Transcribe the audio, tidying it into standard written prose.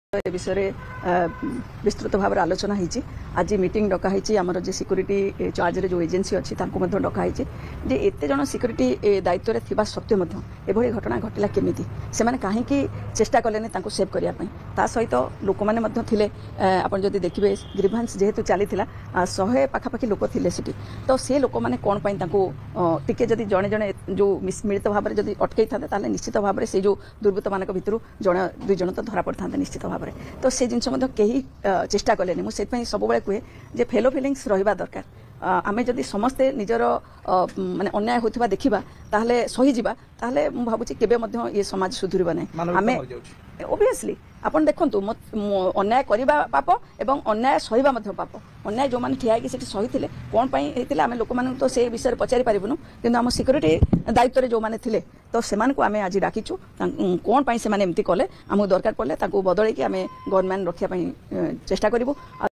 ए विषय विस्तृत भाव आलोचना होती आज मीटिंग डकाई आमर जो सिक्यूरीटी चार्ज रे जो एजेंसी अच्छी डकाई जे एत जन सिक्यूरीटी दायित्व रे थिबा सत्वे एभली घटना घटला केमिति से माने कहीं चेष्टा कले तांको सेव करने ता सहित लोक मैंने थिले आपन जदि देखिबे ग्रीभांस जेहेतु चली 100 पाखापाखि लोक थिले सिटी तो से लोक मैंने कौन पाई तांको टिके जदि जड़े जड़े जो मिलित भाव में जदि अटकई था ताले निश्चित भाव में से जो दुर्बृत्त मान भितर जड़े दुई जन तो धरा पड़ता निश्चित भाव में तो से जिनस कहीं चेष्टा कले मुझे सब कहे जे फेलो फिलिंग्स रहा दरकार आमे जदि समस्ते निजर माने अन्याय होथिबा देखिबा ताहले सही जिबा ताहले मु भाबुची केबे मध्य ये समाज सुधुरिबा नै आमे ओबियसली आपण देखंतु अन्याय करिबा पाप एवं अन्याय सहीबा मध्य पाप अन्याय जो माने ठिया कि सेठी सही थिले कोन पई हेतिले आमे लोक माने तो से विषय पचारि पारिबनु किंतु हम सिक्यूरीटी दायित्व रे जो माने थिले तो सेमान को आमे आज डाकिचु कोन पई से माने एमती कले हमु दरकार पड़ले ताको बदलै कि आमे गवर्नमेंट रखिया पई चेष्टा करिवु।